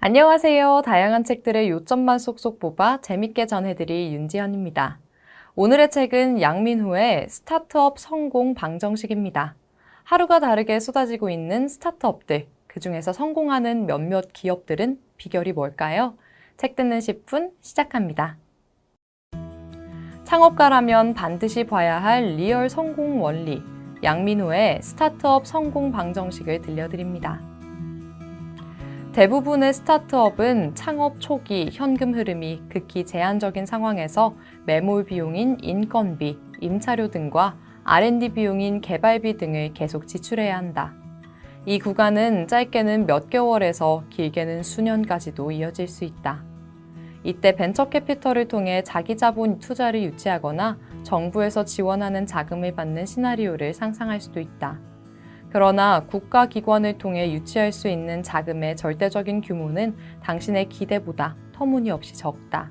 안녕하세요. 다양한 책들의 요점만 쏙쏙 뽑아 재밌게 전해드릴 윤지연입니다. 오늘의 책은 양민후의 스타트업 성공 방정식입니다. 하루가 다르게 쏟아지고 있는 스타트업들, 그중에서 성공하는 몇몇 기업들은 비결이 뭘까요? 책 듣는 10분 시작합니다. 창업가라면 반드시 봐야 할 리얼 성공 원리, 양민후의 스타트업 성공 방정식을 들려드립니다. 대부분의 스타트업은 창업 초기 현금 흐름이 극히 제한적인 상황에서 매몰 비용인 인건비, 임차료 등과 R&D 비용인 개발비 등을 계속 지출해야 한다. 이 구간은 짧게는 몇 개월에서 길게는 수년까지도 이어질 수 있다. 이때 벤처 캐피털을 통해 자기 자본 투자를 유치하거나 정부에서 지원하는 자금을 받는 시나리오를 상상할 수도 있다. 그러나 국가기관을 통해 유치할 수 있는 자금의 절대적인 규모는 당신의 기대보다 터무니없이 적다.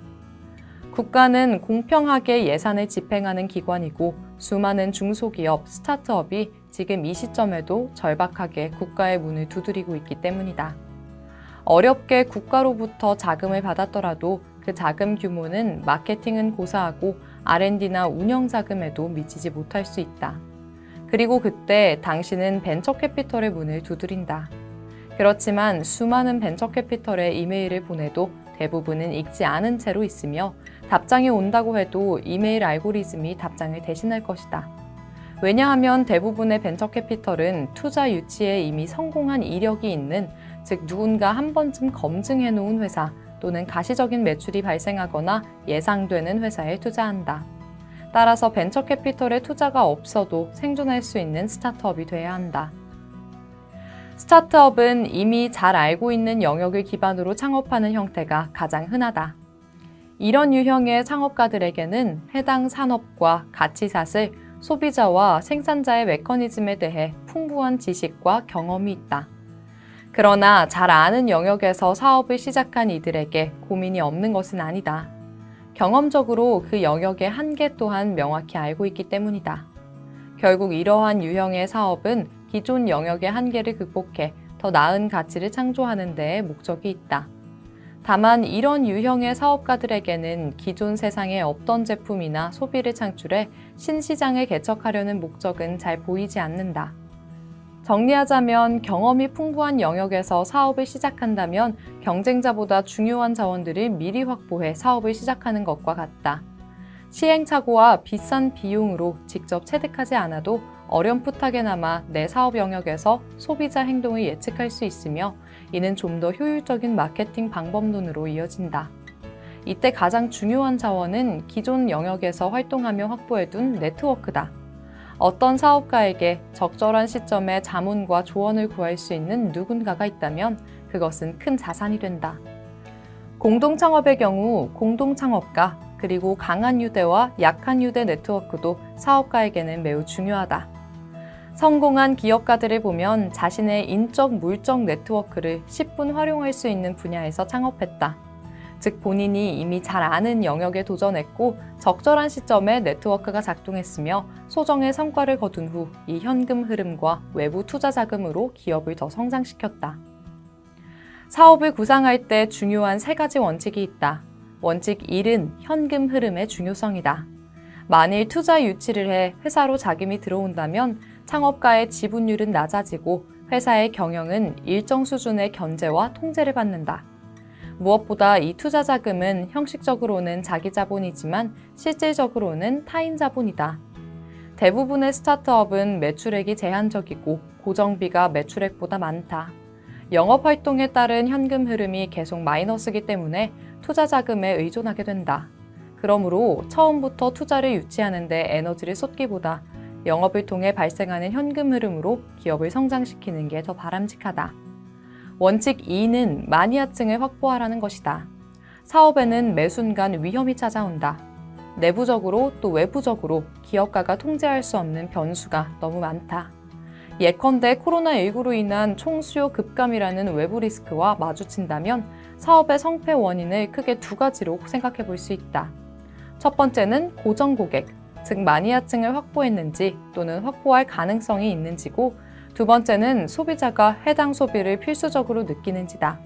국가는 공평하게 예산을 집행하는 기관이고 수많은 중소기업, 스타트업이 지금 이 시점에도 절박하게 국가의 문을 두드리고 있기 때문이다. 어렵게 국가로부터 자금을 받았더라도 그 자금 규모는 마케팅은 고사하고 R&D나 운영 자금에도 미치지 못할 수 있다. 그리고 그때 당신은 벤처 캐피털의 문을 두드린다. 그렇지만 수많은 벤처 캐피털에 이메일을 보내도 대부분은 읽지 않은 채로 있으며 답장이 온다고 해도 이메일 알고리즘이 답장을 대신할 것이다. 왜냐하면 대부분의 벤처 캐피털은 투자 유치에 이미 성공한 이력이 있는, 즉 누군가 한 번쯤 검증해 놓은 회사 또는 가시적인 매출이 발생하거나 예상되는 회사에 투자한다. 따라서 벤처 캐피털에 투자가 없어도 생존할 수 있는 스타트업이 돼야 한다. 스타트업은 이미 잘 알고 있는 영역을 기반으로 창업하는 형태가 가장 흔하다. 이런 유형의 창업가들에게는 해당 산업과 가치사슬, 소비자와 생산자의 메커니즘에 대해 풍부한 지식과 경험이 있다. 그러나 잘 아는 영역에서 사업을 시작한 이들에게 고민이 없는 것은 아니다. 경험적으로 그 영역의 한계 또한 명확히 알고 있기 때문이다. 결국 이러한 유형의 사업은 기존 영역의 한계를 극복해 더 나은 가치를 창조하는 데에 목적이 있다. 다만 이런 유형의 사업가들에게는 기존 세상에 없던 제품이나 소비를 창출해 신시장을 개척하려는 목적은 잘 보이지 않는다. 정리하자면 경험이 풍부한 영역에서 사업을 시작한다면 경쟁자보다 중요한 자원들을 미리 확보해 사업을 시작하는 것과 같다. 시행착오와 비싼 비용으로 직접 체득하지 않아도 어렴풋하게나마 내 사업 영역에서 소비자 행동을 예측할 수 있으며 이는 좀 더 효율적인 마케팅 방법론으로 이어진다. 이때 가장 중요한 자원은 기존 영역에서 활동하며 확보해둔 네트워크다. 어떤 사업가에게 적절한 시점에 자문과 조언을 구할 수 있는 누군가가 있다면 그것은 큰 자산이 된다. 공동창업의 경우 공동창업가, 그리고 강한 유대와 약한 유대 네트워크도 사업가에게는 매우 중요하다. 성공한 기업가들을 보면 자신의 인적, 물적 네트워크를 10분 활용할 수 있는 분야에서 창업했다. 즉 본인이 이미 잘 아는 영역에 도전했고 적절한 시점에 네트워크가 작동했으며 소정의 성과를 거둔 후 이 현금 흐름과 외부 투자 자금으로 기업을 더 성장시켰다. 사업을 구상할 때 중요한 3가지 원칙이 있다. 원칙 1은 현금 흐름의 중요성이다. 만일 투자 유치를 해 회사로 자금이 들어온다면 창업가의 지분율은 낮아지고 회사의 경영은 일정 수준의 견제와 통제를 받는다. 무엇보다 이 투자 자금은 형식적으로는 자기 자본이지만 실질적으로는 타인 자본이다. 대부분의 스타트업은 매출액이 제한적이고 고정비가 매출액보다 많다. 영업활동에 따른 현금 흐름이 계속 마이너스이기 때문에 투자 자금에 의존하게 된다. 그러므로 처음부터 투자를 유치하는 데 에너지를 쏟기보다 영업을 통해 발생하는 현금 흐름으로 기업을 성장시키는 게 더 바람직하다. 원칙 2는 마니아층을 확보하라는 것이다. 사업에는 매 순간 위험이 찾아온다. 내부적으로 또 외부적으로 기업가가 통제할 수 없는 변수가 너무 많다. 예컨대 코로나19로 인한 총수요 급감이라는 외부 리스크와 마주친다면 사업의 성패 원인을 크게 두 가지로 생각해 볼 수 있다. 첫 번째는 고정 고객, 즉 마니아층을 확보했는지 또는 확보할 가능성이 있는지고, 두 번째는 소비자가 해당 소비를 필수적으로 느끼는지다.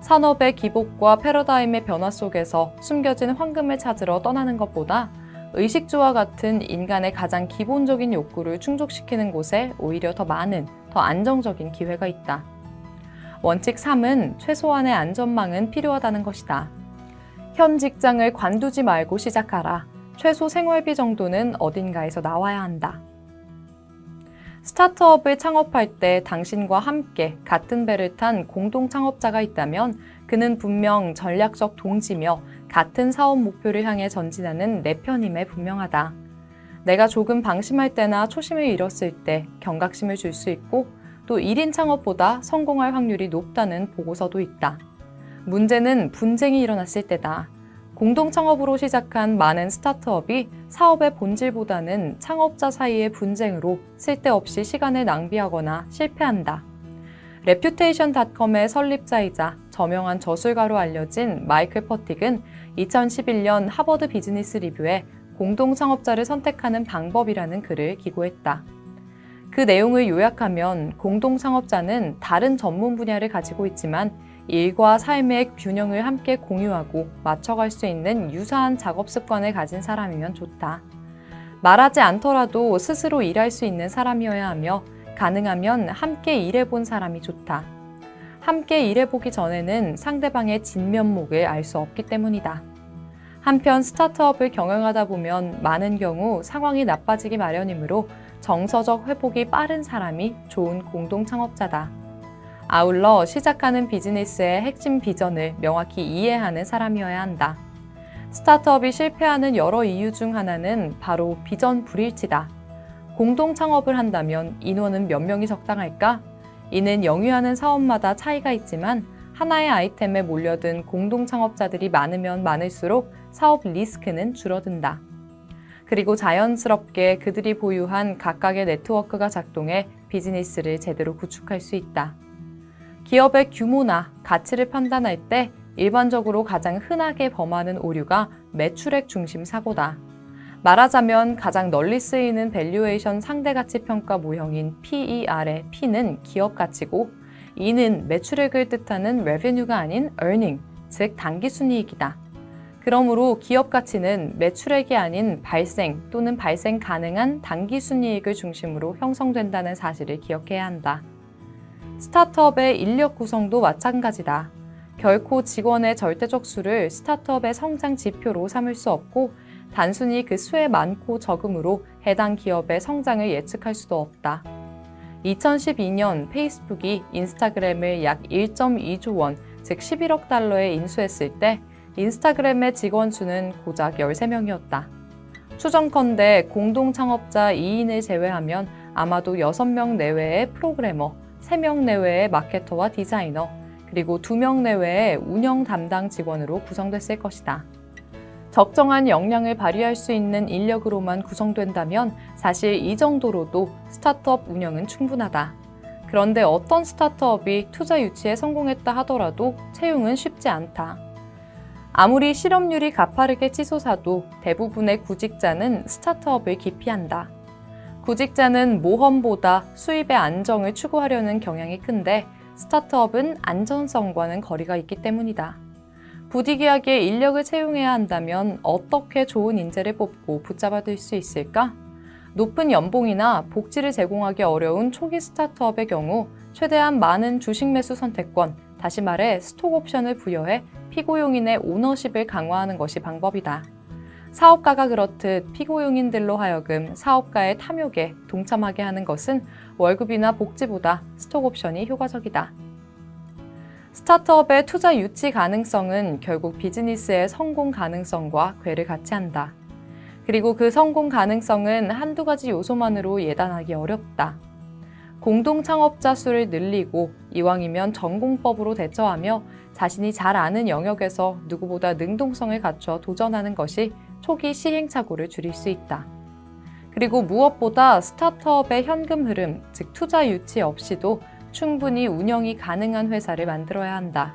산업의 기복과 패러다임의 변화 속에서 숨겨진 황금을 찾으러 떠나는 것보다 의식주와 같은 인간의 가장 기본적인 욕구를 충족시키는 곳에 오히려 더 많은, 더 안정적인 기회가 있다. 원칙 3은 최소한의 안전망은 필요하다는 것이다. 현 직장을 관두지 말고 시작하라. 최소 생활비 정도는 어딘가에서 나와야 한다. 스타트업을 창업할 때 당신과 함께 같은 배를 탄 공동 창업자가 있다면 그는 분명 전략적 동지며 같은 사업 목표를 향해 전진하는 내 편임에 분명하다. 내가 조금 방심할 때나 초심을 잃었을 때 경각심을 줄 수 있고, 또 1인 창업보다 성공할 확률이 높다는 보고서도 있다. 문제는 분쟁이 일어났을 때다. 공동 창업으로 시작한 많은 스타트업이 사업의 본질보다는 창업자 사이의 분쟁으로 쓸데없이 시간을 낭비하거나 실패한다. 레퓨테이션닷컴의 설립자이자 저명한 저술가로 알려진 마이클 퍼틱은 2011년 하버드 비즈니스 리뷰에 공동 창업자를 선택하는 방법이라는 글을 기고했다. 그 내용을 요약하면 공동 창업자는 다른 전문 분야를 가지고 있지만 일과 삶의 균형을 함께 공유하고 맞춰갈 수 있는 유사한 작업 습관을 가진 사람이면 좋다. 말하지 않더라도 스스로 일할 수 있는 사람이어야 하며 가능하면 함께 일해본 사람이 좋다. 함께 일해보기 전에는 상대방의 진면목을 알 수 없기 때문이다. 한편 스타트업을 경영하다 보면 많은 경우 상황이 나빠지기 마련이므로 정서적 회복이 빠른 사람이 좋은 공동 창업자다. 아울러 시작하는 비즈니스의 핵심 비전을 명확히 이해하는 사람이어야 한다. 스타트업이 실패하는 여러 이유 중 하나는 바로 비전 불일치다. 공동 창업을 한다면 인원은 몇 명이 적당할까? 이는 영위하는 사업마다 차이가 있지만 하나의 아이템에 몰려든 공동 창업자들이 많으면 많을수록 사업 리스크는 줄어든다. 그리고 자연스럽게 그들이 보유한 각각의 네트워크가 작동해 비즈니스를 제대로 구축할 수 있다. 기업의 규모나 가치를 판단할 때 일반적으로 가장 흔하게 범하는 오류가 매출액 중심 사고다. 말하자면 가장 널리 쓰이는 밸류에이션 상대가치 평가 모형인 PER의 P는 기업 가치고, E는 매출액을 뜻하는 revenue가 아닌 earning, 즉 당기순이익이다. 그러므로 기업 가치는 매출액이 아닌 발생 또는 발생 가능한 당기순이익을 중심으로 형성된다는 사실을 기억해야 한다. 스타트업의 인력 구성도 마찬가지다. 결코 직원의 절대적 수를 스타트업의 성장 지표로 삼을 수 없고, 단순히 그 수의 많고 적음으로 해당 기업의 성장을 예측할 수도 없다. 2012년 페이스북이 인스타그램을 약 1.2조 원, 즉 11억 달러에 인수했을 때 인스타그램의 직원 수는 고작 13명이었다. 추정컨대 공동 창업자 2인을 제외하면 아마도 6명 내외의 프로그래머, 3명 내외의 마케터와 디자이너, 그리고 2명 내외의 운영 담당 직원으로 구성됐을 것이다. 적정한 역량을 발휘할 수 있는 인력으로만 구성된다면 사실 이 정도로도 스타트업 운영은 충분하다. 그런데 어떤 스타트업이 투자 유치에 성공했다 하더라도 채용은 쉽지 않다. 아무리 실업률이 가파르게 치솟아도 대부분의 구직자는 스타트업을 기피한다. 구직자는 모험보다 수입의 안정을 추구하려는 경향이 큰데 스타트업은 안전성과는 거리가 있기 때문이다. 부득이하게 인력을 채용해야 한다면 어떻게 좋은 인재를 뽑고 붙잡아둘 수 있을까? 높은 연봉이나 복지를 제공하기 어려운 초기 스타트업의 경우 최대한 많은 주식 매수 선택권, 다시 말해 스톡 옵션을 부여해 피고용인의 오너십을 강화하는 것이 방법이다. 사업가가 그렇듯 피고용인들로 하여금 사업가의 탐욕에 동참하게 하는 것은 월급이나 복지보다 스톡 옵션이 효과적이다. 스타트업의 투자 유치 가능성은 결국 비즈니스의 성공 가능성과 궤를 같이 한다. 그리고 그 성공 가능성은 한두 가지 요소만으로 예단하기 어렵다. 공동 창업자 수를 늘리고 이왕이면 전공법으로 대처하며 자신이 잘 아는 영역에서 누구보다 능동성을 갖춰 도전하는 것이 초기 시행착오를 줄일 수 있다. 그리고 무엇보다 스타트업의 현금 흐름, 즉 투자 유치 없이도 충분히 운영이 가능한 회사를 만들어야 한다.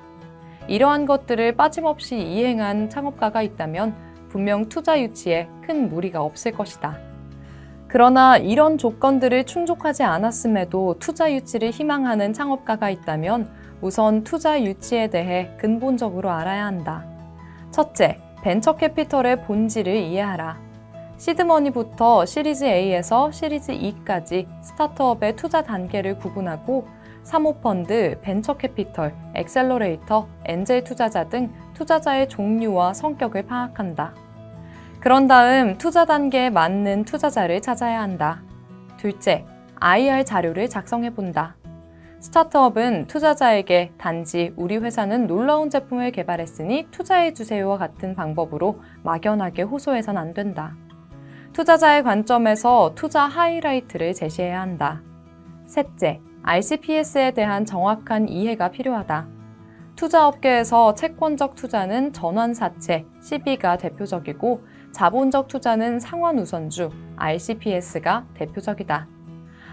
이러한 것들을 빠짐없이 이행한 창업가가 있다면 분명 투자 유치에 큰 무리가 없을 것이다. 그러나 이런 조건들을 충족하지 않았음에도 투자 유치를 희망하는 창업가가 있다면 우선 투자 유치에 대해 근본적으로 알아야 한다. 첫째, 벤처 캐피털의 본질을 이해하라. 시드머니부터 시리즈 A에서 시리즈 E까지 스타트업의 투자 단계를 구분하고 사모펀드, 벤처 캐피털, 액셀러레이터, 엔젤 투자자 등 투자자의 종류와 성격을 파악한다. 그런 다음 투자 단계에 맞는 투자자를 찾아야 한다. 둘째, IR 자료를 작성해 본다. 스타트업은 투자자에게 단지 우리 회사는 놀라운 제품을 개발했으니 투자해 주세요와 같은 방법으로 막연하게 호소해선 안 된다. 투자자의 관점에서 투자 하이라이트를 제시해야 한다. 셋째, RCPS에 대한 정확한 이해가 필요하다. 투자업계에서 채권적 투자는 전환사채, CB가 대표적이고 자본적 투자는 상환우선주, RCPS가 대표적이다.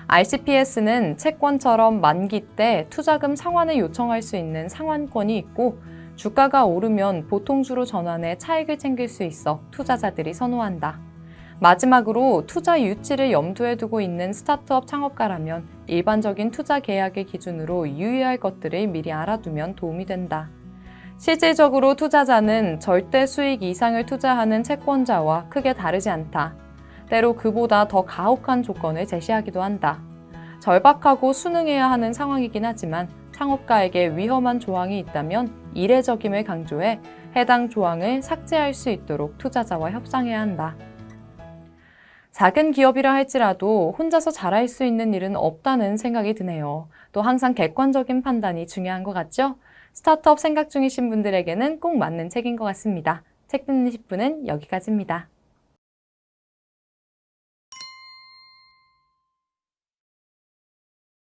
RCPS는 채권처럼 만기 때 투자금 상환을 요청할 수 있는 상환권이 있고 주가가 오르면 보통주로 전환해 차익을 챙길 수 있어 투자자들이 선호한다. 마지막으로 투자 유치를 염두에 두고 있는 스타트업 창업가라면 일반적인 투자 계약의 기준으로 유의할 것들을 미리 알아두면 도움이 된다. 실질적으로 투자자는 절대 수익 이상을 투자하는 채권자와 크게 다르지 않다. 때로 그보다 더 가혹한 조건을 제시하기도 한다. 절박하고 순응해야 하는 상황이긴 하지만 창업가에게 위험한 조항이 있다면 이례적임을 강조해 해당 조항을 삭제할 수 있도록 투자자와 협상해야 한다. 작은 기업이라 할지라도 혼자서 잘할 수 있는 일은 없다는 생각이 드네요. 또 항상 객관적인 판단이 중요한 것 같죠? 스타트업 생각 중이신 분들에게는 꼭 맞는 책인 것 같습니다. 책 듣는 10분은 여기까지입니다.